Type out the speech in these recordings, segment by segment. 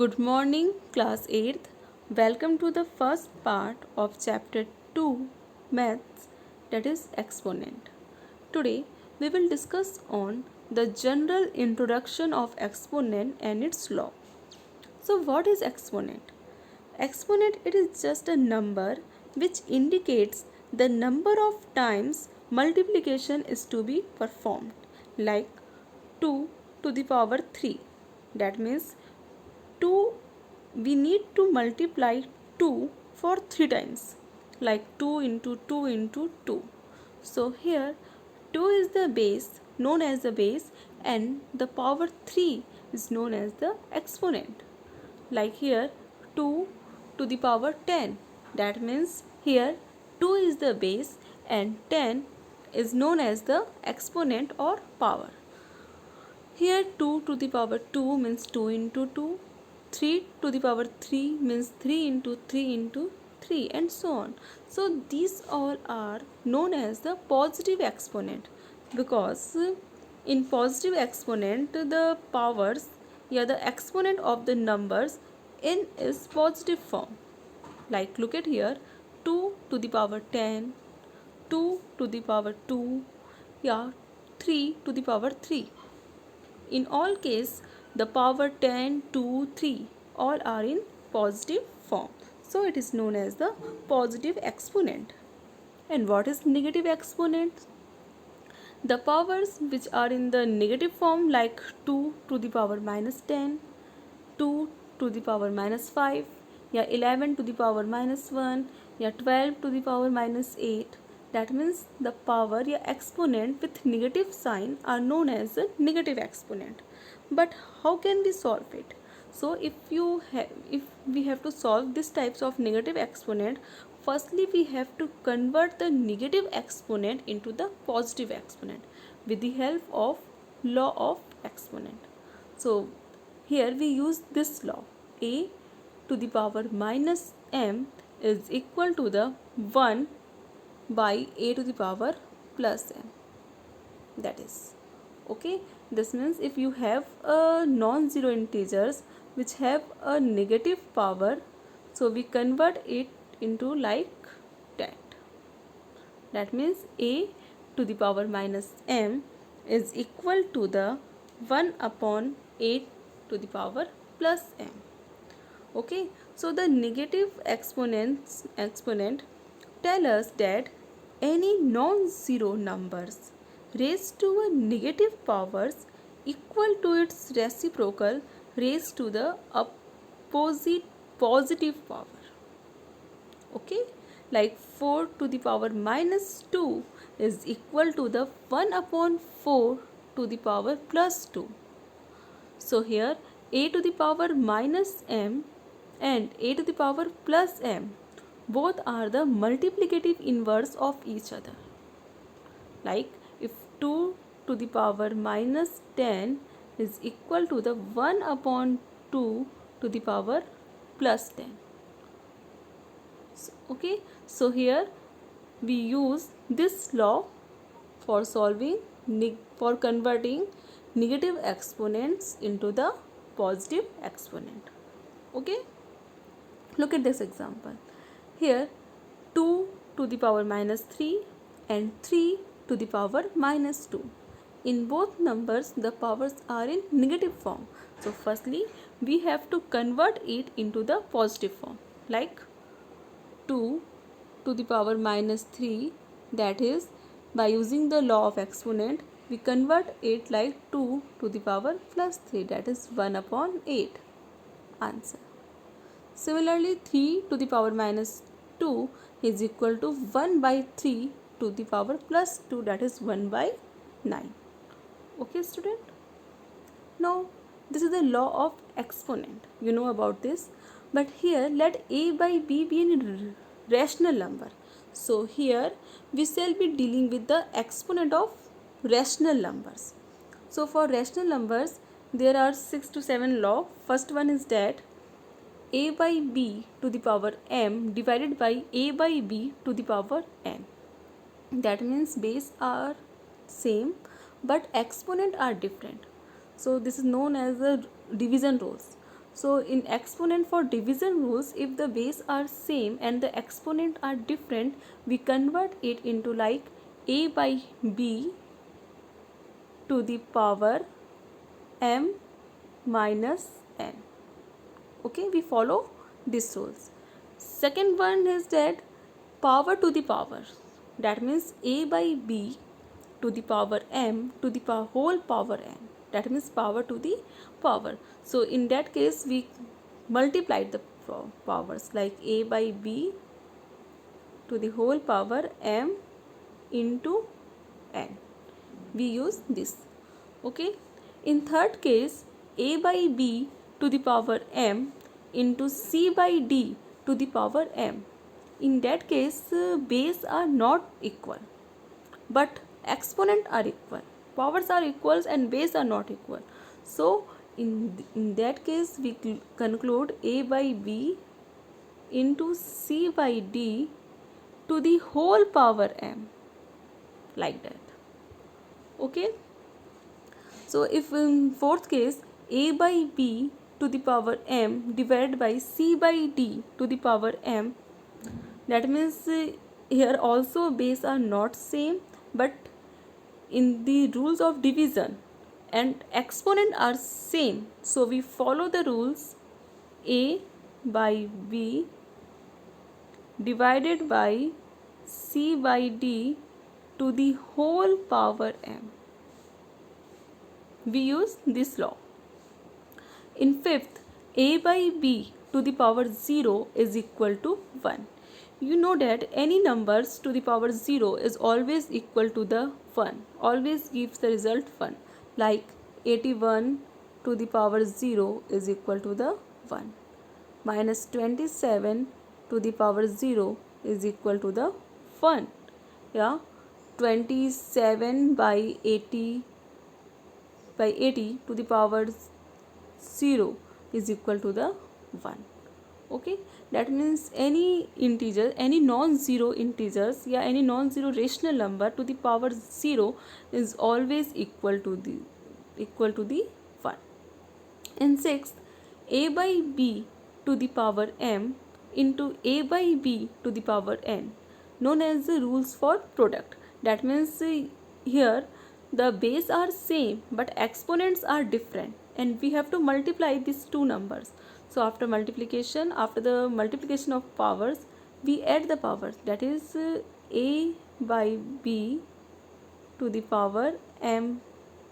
Good morning, class 8th. Welcome to the first part of chapter 2 Maths, that is exponent. Today we will discuss on the general introduction of exponent and its law. So what is exponent? Exponent, it is just a number which indicates the number of times multiplication is to be performed, like 2 to the power 3. That means 2, we need to multiply 2 for 3 times, like 2 into 2 into 2. So here 2 is the base, known as the base, and the power 3 is known as the exponent. Like here 2 to the power 10. That means here 2 is the base and 10 is known as the exponent or power. Here 2 to the power 2 means 2 into 2. 3 to the power 3 means 3 into 3 into 3, and so on. So these all are known as the positive exponent, because in positive exponent the powers, the exponent of the numbers in is positive form. Like look at here, 2 to the power 10, 2 to the power 2, 3 to the power 3. In all case, the power 10, 2, 3 all are in positive form. So it is known as the positive exponent. And what is negative exponent? The powers which are in the negative form, like 2 to the power minus 10, 2 to the power minus 5, 11 to the power minus 1, 12 to the power minus 8. That means the power exponent with negative sign are known as a negative exponent. But how can we solve it? So if we have to solve this types of negative exponent, firstly we have to convert the negative exponent into the positive exponent with the help of law of exponent. So here we use this law. A to the power minus m is equal to the 1 by a to the power plus m. That is okay. This means if you have a non-zero integers which have a negative power, so we convert it into like that. That means a to the power minus m is equal to the 1 upon 8 to the power plus m. Okay, so the negative exponent tell us that any non-zero numbers raised to a negative powers equal to its reciprocal raised to the opposite positive power. Okay, like 4 to the power minus 2 is equal to the 1 upon 4 to the power plus 2. So here a to the power minus m and a to the power plus m both are the multiplicative inverse of each other. Like if 2 to the power minus 10 is equal to the 1 upon 2 to the power plus 10. Okay, so here we use this law for solving for converting negative exponents into the positive exponent. Okay, look at this example. Here 2 to the power minus 3 and 3 to the power minus 2. In both numbers the powers are in negative form. So firstly we have to convert it into the positive form, like 2 to the power minus 3, that is by using the law of exponent we convert it like 2 to the power plus 3, that is 1 upon 8. Answer. Similarly 3 to the power minus 2 is equal to 1 by 3 to the power plus 2, that is 1 by 9. Okay student, now this is the law of exponent, you know about this. But here let a by b be a rational number. So here we shall be dealing with the exponent of rational numbers. So for rational numbers there are 6 to 7 law. First one is that a by b to the power m divided by a by b to the power n. That means base are same but exponent are different. So this is known as the division rules. So in exponent for division rules, if the base are same and the exponent are different, we convert it into like a by b to the power m minus n. Okay, we follow these rules. Second one is that power to the power. That means a by b to the power m to the whole power n. That means power to the power. So in that case we multiplied the powers, like a by b to the whole power m into n. We use this. Okay. In third case, a by b to the power m into c by d to the power m. In that case, base are not equal, but exponent are equal. Powers are equals and base are not equal. So in that case we conclude a by b into c by d to the whole power m, like that. Okay. So if in fourth case a by b to the power m divided by c by d to the power m, that means here also base are not same, but in the rules of division and exponent are same, so we follow the rules a by b divided by c by d to the whole power m. We use this law. In fifth, a by b to the power 0 is equal to 1. You know that any numbers to the power 0 is always equal to the 1, always gives the result 1, like 81 to the power 0 is equal to the 1, minus 27 to the power 0 is equal to the 1. Yeah, 27 by 80 to the power 0 is equal to the 1. Okay, that means any integer, any non-zero integers, yeah, any non-zero rational number to the power 0 is always equal to the 1. In sixth, a by b to the power m into a by b to the power n, known as the rules for product. That means here the base are same but exponents are different, and we have to multiply these two numbers. So after the multiplication of powers, we add the powers, that is a by b to the power m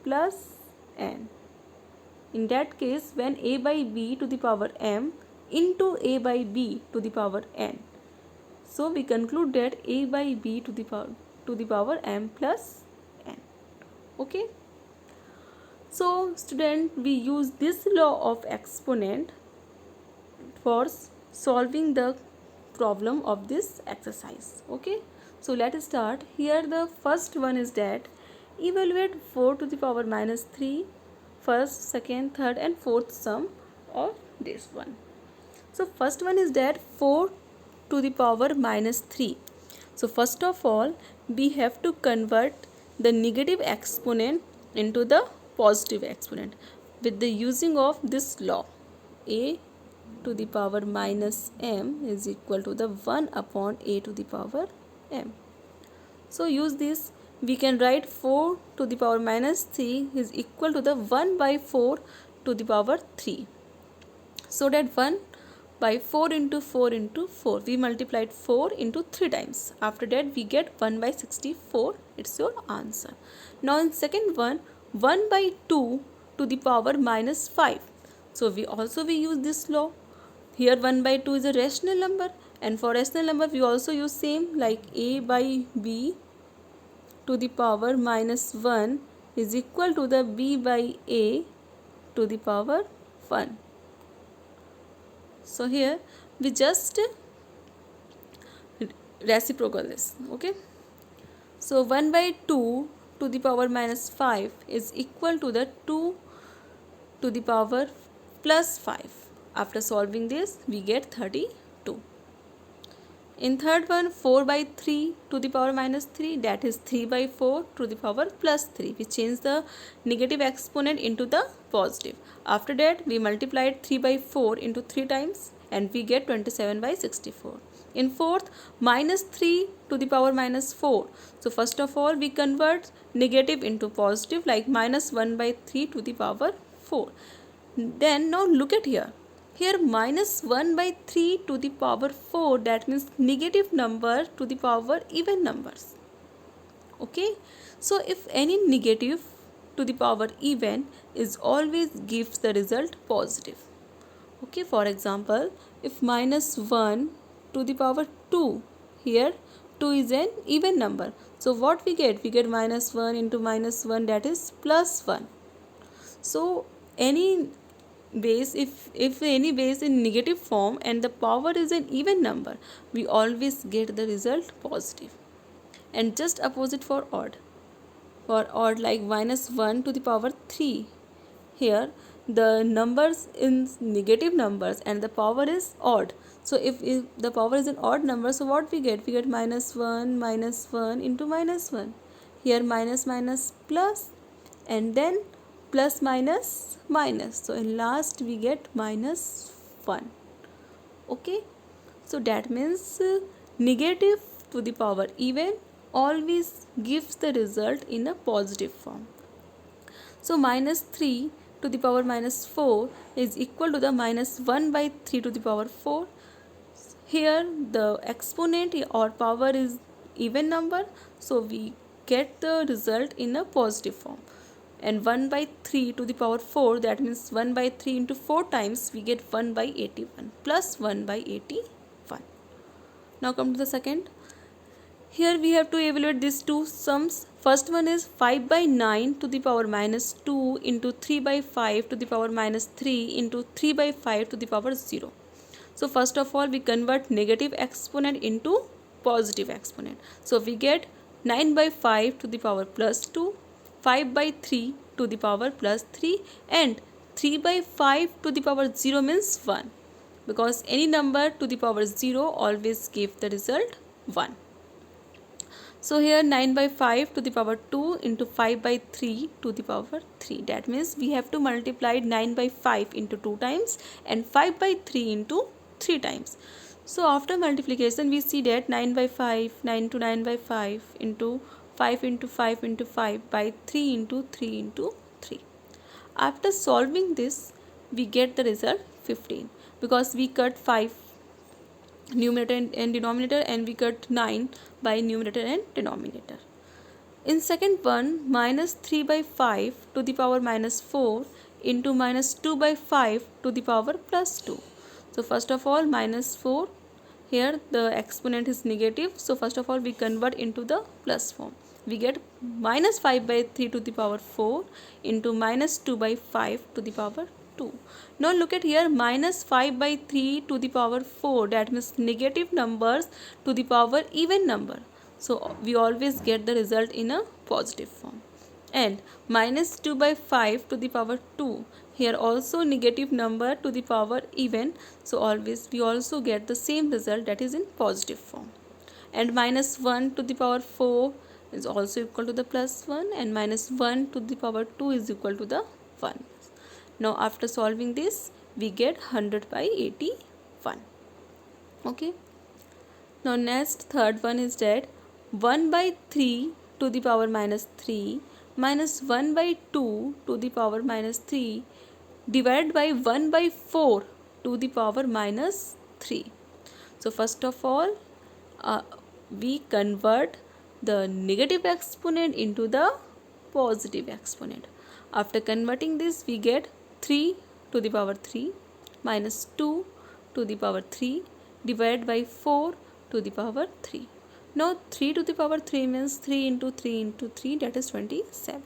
plus n. In that case, when a by b to the power m into a by b to the power n, so we conclude that a by b to the power m plus n. Okay. So student, we use this law of exponent for solving the problem of this exercise. Okay. So let us start. Here the first one is that evaluate 4 to the power minus 3, first, second, third and fourth sum of this one. So first one is that 4 to the power minus 3. So first of all, we have to convert the negative exponent into the positive exponent with the using of this law. A to the power minus m is equal to the 1 upon a to the power m. So use this. We can write 4 to the power minus 3 is equal to the 1 by 4 to the power 3. So that 1 by 4 into 4 into 4. We multiplied 4 into 3 times. After that we get 1 by 64. It's your answer. Now in second one, 1 by 2 to the power minus 5. So we use this law. Here 1 by 2 is a rational number, and for rational number we also use same, like a by b to the power minus 1 is equal to the b by a to the power 1. So here we just reciprocal this. Okay. So 1 by 2 to the power minus 5 is equal to the 2 to the power plus 5. After solving this, we get 32. In third one, 4 by 3 to the power minus 3, that is 3 by 4 to the power plus 3. We change the negative exponent into the positive. After that, we multiplied 3 by 4 into 3 times and we get 27 by 64. In fourth, minus 3 to the power minus 4. So first of all, we convert negative into positive, like minus 1 by 3 to the power 4. Then now look at here. Here minus 1 by 3 to the power 4, that means negative number to the power even numbers. Okay. So if any negative to the power even is always gives the result positive. Okay. For example, if minus 1 to the power 2, here 2 is an even number. So what we get? We get minus 1 into minus 1, that is plus 1. So any base, if any base in negative form and the power is an even number, we always get the result positive. And just opposite for odd. For odd, like minus 1 to the power 3, here the numbers in negative numbers and the power is odd. So if the power is an odd number, so what we get? We get minus 1 into minus 1. Here minus minus plus, and then plus minus minus. So in last we get minus 1. Okay. So that means negative to the power even always gives the result in a positive form. So minus 3 to the power minus 4 is equal to the minus 1 by 3 to the power 4. Here the exponent or power is even number, so we get the result in a positive form. And 1 by 3 to the power 4, that means 1 by 3 into 4 times, we get 1 by 81 plus 1 by 81. Now come to the second. Here we have to evaluate these two sums. First one is 5 by 9 to the power minus 2 into 3 by 5 to the power minus 3 into 3 by 5 to the power 0. So first of all, we convert negative exponent into positive exponent. So we get 9 by 5 to the power plus 2, 5 by 3 to the power plus 3, and 3 by 5 to the power 0 means 1, because any number to the power 0 always give the result 1. So here 9 by 5 to the power 2 into 5 by 3 to the power 3. That means we have to multiply 9 by 5 into 2 times and 5 by 3 into 3 times. So after multiplication, we see that 9 by 5, 9 to 9 by 5 into 5 into 5 into 5 by 3 into 3 into 3. After solving this, we get the result 15, because we cut 5 numerator and denominator and we cut 9 by numerator and denominator. In second one, minus 3 by 5 to the power minus 4 into minus 2 by 5 to the power plus 2. So first of all, minus 4, here the exponent is negative, so first of all we convert into the plus form. We get minus 5 by 3 to the power 4 into minus 2 by 5 to the power 2. Now look at here, minus 5 by 3 to the power 4, that means negative numbers to the power even number. So we always get the result in a positive form. And minus 2 by 5 to the power 2, here also negative number to the power even, so always we also get the same result, that is in positive form. And minus 1 to the power 4 is also equal to the plus 1, and minus 1 to the power 2 is equal to the 1. Now after solving this, we get 100 by 81. Okay. Now next, third one is that 1 by 3 to the power minus 3 minus 1 by 2 to the power minus 3 divided by 1 by 4 to the power minus 3. So first of all, we convert the negative exponent into the positive exponent. After converting this, we get 3 to the power 3 minus 2 to the power 3 divided by 4 to the power 3. Now 3 to the power 3 means 3 into 3 into 3, that is 27.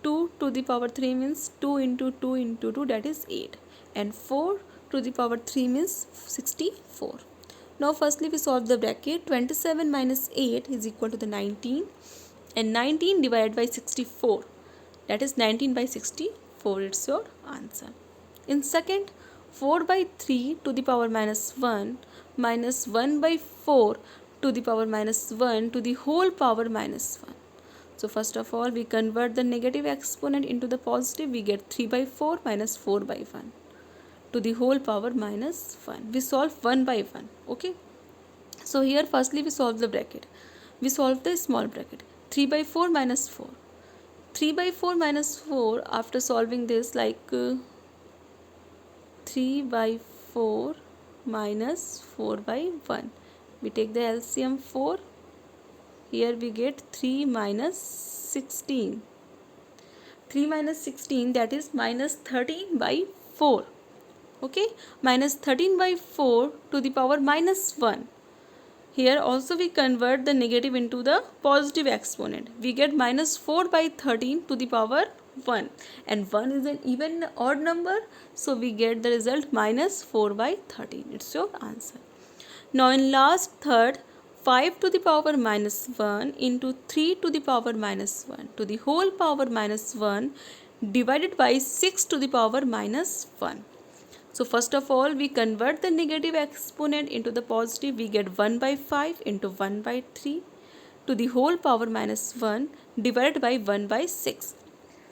2 to the power 3 means 2 into 2 into 2, that is 8. And 4 to the power 3 means 64. Now firstly we solve the bracket. 27 minus 8 is equal to the 19, and 19 divided by 64, that is 19 by 64, it's your answer. In second, 4 by 3 to the power minus 1 minus 1 by 4 to the power minus 1 to the whole power minus 1. So first of all, we convert the negative exponent into the positive. We get 3 by 4 minus 4 by 1 to the whole power minus 1. We solve 1 by 1. Okay. So here firstly we solve the bracket. We solve the small bracket. 3 by 4 minus 4. 3 by 4 minus 4, after solving this, 3 by 4 minus 4 by 1. We take the LCM 4. Here we get 3 minus 16. 3 minus 16, that is minus 13 by 4. Okay, minus 13 by 4 to the power minus 1. Here also we convert the negative into the positive exponent. We get minus 4 by 13 to the power 1. And 1 is an even odd number. So we get the result minus 4 by 13. It's your answer. Now in last third, 5 to the power minus 1 into 3 to the power minus 1 to the whole power minus 1 divided by 6 to the power minus 1. So first of all, we convert the negative exponent into the positive. We get 1 by 5 into 1 by 3 to the whole power minus 1 divided by 1 by 6.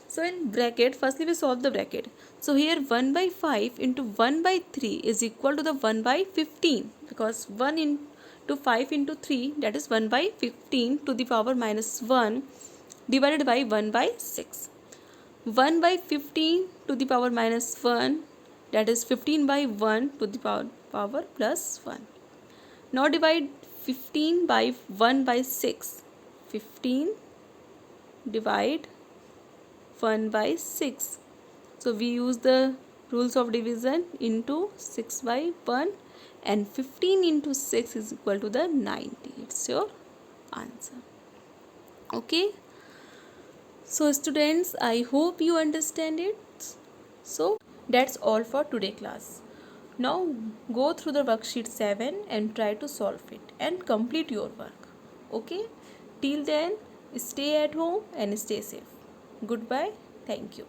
So in bracket, firstly we solve the bracket. So here 1 by 5 into 1 by 3 is equal to the 1 by 15, because 1 into 5 into 3, that is 1 by 15 to the power minus 1 divided by 1 by 6. 1 by 15 to the power minus 1, that is 15 by 1 to the power plus 1. Now divide 15 by 1 by 6. 15 divide 1 by 6. So we use the rules of division into 6 by 1, and 15 into 6 is equal to the 90. It's your answer. Okay. So students, I hope you understand it. So that's all for today class. Now go through the worksheet 7 and try to solve it and complete your work. Okay. Till then, stay at home and stay safe. Goodbye. Thank you.